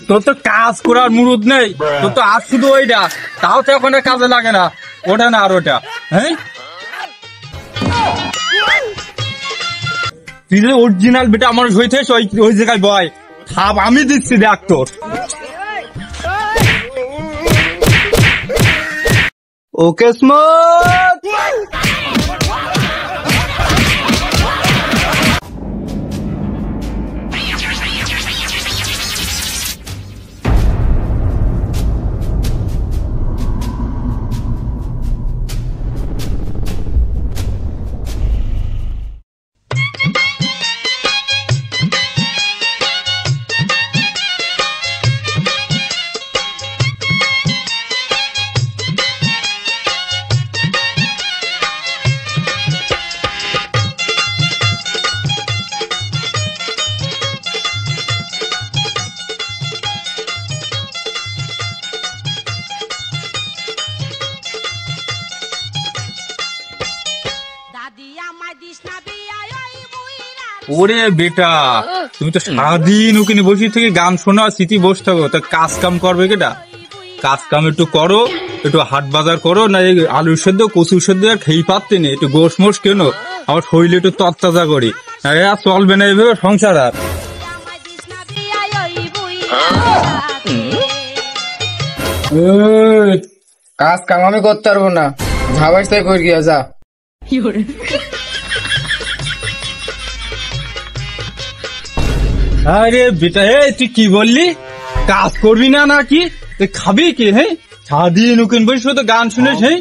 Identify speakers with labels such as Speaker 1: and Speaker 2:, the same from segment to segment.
Speaker 1: তোর তো কাজ করার মুরুদ নেই, তোর তো আর শুধু ওইটা, তাও তো এখন কাজে লাগে না, ওটা না আর ওটা। হ্যাঁ, তুই যে অরিজিনাল বেটা আমার হইতে ওই জায়গায় বয় থাপ আমি দিচ্ছি, দেখ তোর। ওকে স্মার্ট। ওরে বেটা, তুমি তো সারাদিন ওখানে বসে থেকে গান শোনা স্মৃতি বসে থাকো, তা কাজ কাম করবে কেটা? কাজ কাম একটু করো, একটু হাট বাজার করো, না আলু সেদ্ধ কচু সেদ্ধ আর খেয়ে পারতে নেই, একটু গোশ মোষ কেন, আমার শরীরে একটু তরতাজা করি, আর চলবে না এইভাবে সংসার। আর
Speaker 2: কাজ কাম আমি করতে পারবো না, ঝাবাই তাই করে গিয়া যা।
Speaker 1: আরে বেটা, তুই কি বললি? কাজ করবি না নাকি? খাবি কি? হ্যাঁ, সারাদিন ওখানে বসে তো গান শুনিস। হ্যাঁ,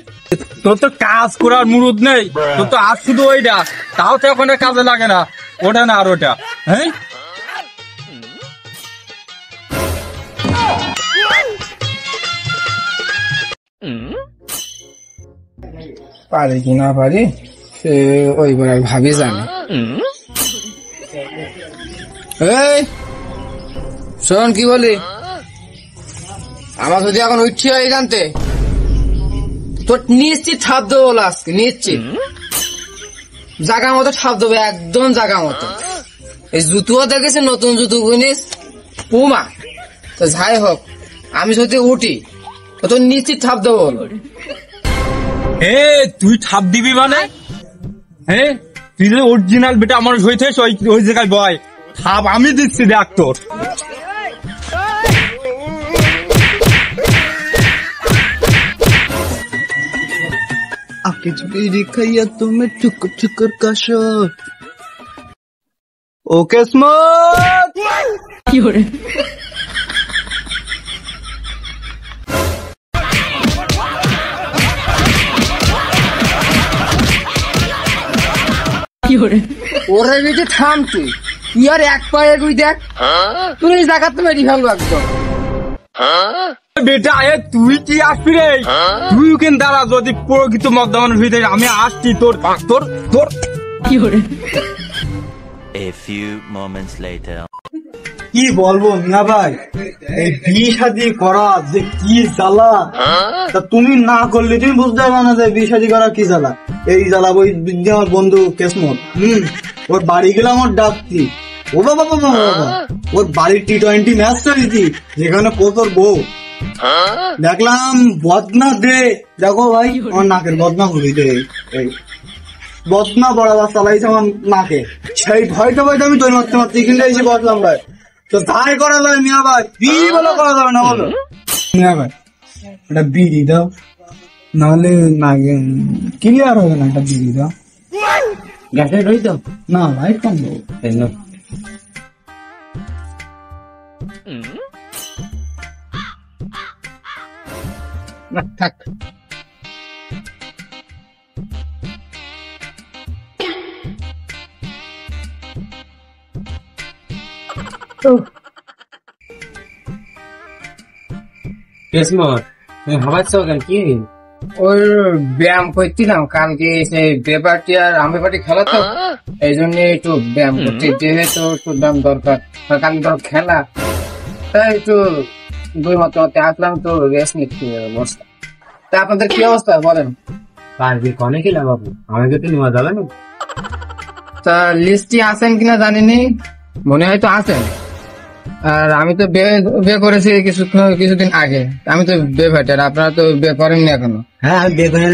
Speaker 1: তোর তো কাজ করার মুরুদ নেই, তোর তো আর শুধু ওইটা, তাও তো এখন কাজে লাগে না, ওটা না আর ওটা। হ্যাঁ,
Speaker 2: পারি কি না পারি সে ওই বলে ভাবি জানে। এই শোন কি বলি, আমার যদি এখন উঠছি এখানতে তোর নিশ্চিত ছাপ দেবো, আজকে নিশ্চিত জায়গা মতো ছাপ দেবো, একদম জায়গা মতো। এই জুতুও দেখেছি, নতুন জুতো কিনিস পুমা, তো যাই হোক আমি যদি উঠি তো তোর নিশ্চিত ছাপ দেবো।
Speaker 1: তুই ছাপ দিবি মানে? হ্যাঁ, তুই যে অরিজিনাল বেটা আমার হইতে ওই জায়গায় বয় থাপ আমি দিচ্ছি, দেখ তোর।
Speaker 3: आके बीड़ी खैया तुम्हें चुक चुकर का शोर।
Speaker 1: Okay smart.
Speaker 2: ওরে বেটে থাম, তুই আর এক পায়ে তুই দেখ, তুই এই জায়গা তো মেরি ফেলবো একদম।
Speaker 1: বেটা তুই কি আসবি রে? তুই কেন দাঁড়া, যদি প্রকৃত মদ্যপান হইতে আমি আসছি তোর তোর তোর।
Speaker 4: A few moments later.
Speaker 3: কি বলবো মিয়া ভাই, এই বিয়ে শাদী করা যে কি জ্বালা, তা তুমি না করলে তুমি বুঝতে পারবে না যে বিয়ে শাদী করা কি জ্বালা। এই জ্বালা ওই আমার বন্ধু কেসমত, ওর বাড়ি গেলাম, ওর ডাকতি, ও বাবা বাবা বাবা, ওর বাড়ির T20 ম্যাচ চলেছি, যেখানে প্রচুর বউ দেখলাম বদনা দে। দেখো ভাই আমার নাকের বদনা হলি দে, বদনা বরাবর চালাইছে আমার নাকে, সেই ভয়টা ভয়টা আমি দই মারতে মারতে এখানটা এসে বসলাম ভাই। তো তাই করা যায় মিয়া ভাই, বিড়ি বলো করা যাবে না বলো মিয়া ভাই, একটা বিড়ি দাও, নাহলে নাকে ক্লিয়ার হবে না, একটা বিড়ি দাও। গ্যাসের রই দাও না, লাইট কম দেবো না, থাক।
Speaker 2: ওই ব্যায়াম করছিলাম কালকে, সেই বেপারটি আর আমি পার্টি খেলা তো, এই জন্য একটু ব্যায়াম করতে, যেহেতু একটু ব্যায়াম দরকার, কালকে ধর খেলা, তাই একটু দুই মতো আসলাম, তো রেস্ট নিচ্ছি বসলাম। তা আপনাদের কি অবস্থা বলেন?
Speaker 1: কনে কি লাগাবো, আমাকে তো নেওয়া যাবে না।
Speaker 2: তা লিস্টে আছেন কিনা জানিনি, মনে হয় তো আছেন। আর আমি তো বিয়ে করেছি কিছুদিন আগে। আমি তো বিয়ে ফাটার, আপনারা তো বিয়ে করেননি এখনো।
Speaker 3: হ্যাঁ আমি বিয়ে করে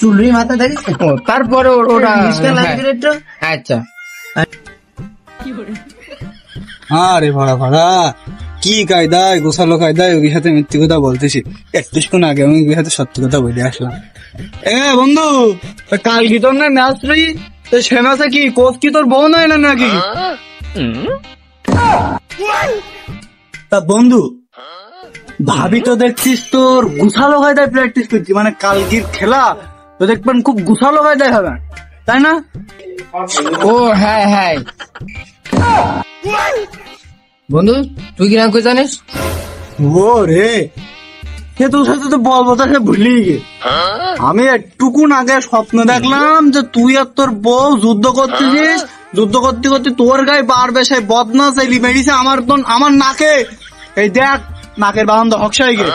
Speaker 3: চুলরি মাথা দেখি।
Speaker 2: ও, তারপরে ওটা
Speaker 3: একটু
Speaker 2: আচ্ছা।
Speaker 3: আরে ভরা ভরা কি কায়দায় গোছালো কায়দায় ওর সাথে মিথ্যে কথা বলতেছি। একটুক্ষণ আগে আমি ওর সাথে সত্যি কথা বলে আসলাম। বন্ধু কাল কি তোর না ম্যাচ রি? সে ম্যাচে কি কোচ কি তোর বউ নয় না নাকি? তা বন্ধু ভাবি তো দেখছিস তোর গুছালো কায়দায় প্র্যাকটিস করছি, মানে কালকের খেলা তো দেখবেন খুব গুছালো কায়দায় হবে, তাই না?
Speaker 2: ও হ্যাঁ হ্যাঁ বন্ধু, তুই কি নাম করে জানিস?
Speaker 3: ও রে, সে তোর সাথে তো বলবো তা সে ভুলি গে। আমি একটুকুন আগে স্বপ্ন দেখলাম যে তুই আর তোর বউ যুদ্ধ করতেছিস, যুদ্ধ করতে করতে তোর গায়ে বাড়বে সেই বদমাস এলি মেডিসে আমার নাকে, এই দেখ নাকের বাহান হকসাই গে।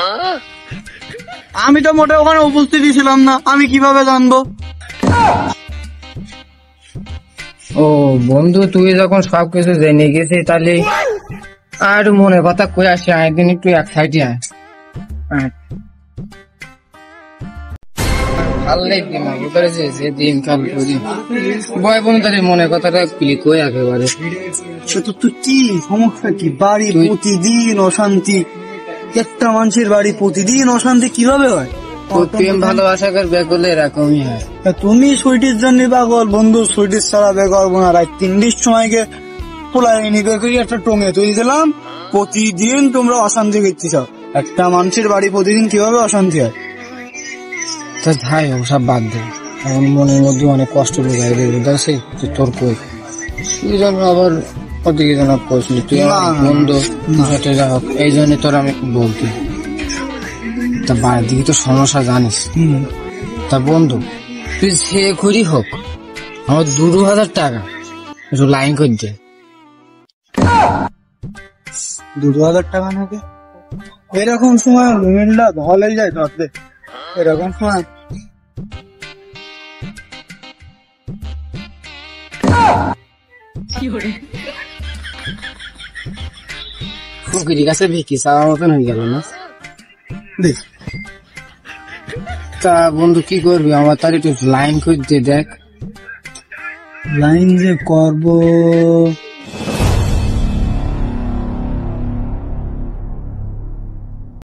Speaker 3: আমি তো মোটে ওখানে উপস্থিতই ছিলাম না, আমি কিভাবে জানবো?
Speaker 2: ও বন্ধু, তুই যখন সবকিছু জেনে গেছিস তাহলে আর মনে কথা কই আসি, একদিন একটু এক সাইডে আয়। বয় বন্ধু তাহলে মনে কথাটা ক্লিক করে একেবারে।
Speaker 3: সে তো তুই কি সমস্যা কি? বাড়ি প্রতিদিন অশান্তি, একটা মানুষের বাড়ি প্রতিদিন অশান্তি কিভাবে হয়?
Speaker 2: প্রেম ভালোবাসা করে বিয়ে করলে এরকমই হয়।
Speaker 3: তুমি সুইটির জন্য পাগল বন্ধু, সুইটির ছাড়া বিয়ে করবো না। রাত 3টার সময়কে পোলাই নিবে করে একটা টঙে তুই দিলাম। প্রতিদিন তোমরা অশান্তি করতে চাও, একটা মানুষের বাড়ি প্রতিদিন কিভাবে অশান্তি হয়?
Speaker 2: তা যাই হোক, সব বাদ দে। এখন মনের মধ্যে অনেক কষ্ট বোঝাই দেবে, দেখছি তোর কই তুই যেন আবার ওদিকে যেন কইসলি তুই বন্ধু সাথে যা হোক, এই জন্য তোর আমি বলতি। তা বাড়ির দিকে তো সমস্যা জানিস। তা বন্ধু তুই সে করি হোক, আমার 2,000 টাকা একটু লাইন করে দে।
Speaker 3: 2,000 টাকা নাকি? এরকম সময় লিমিটটা ধলেই যায় ধরতে, এরকম সময়
Speaker 2: ফকিরি কাছে ভিকি চাওয়ার মতন হয়ে গেল না।
Speaker 3: দেখ
Speaker 2: তা বন্ধু কি করবি, আমার তার একটু লাইন করে দে। দেখ
Speaker 3: লাইন যে করবো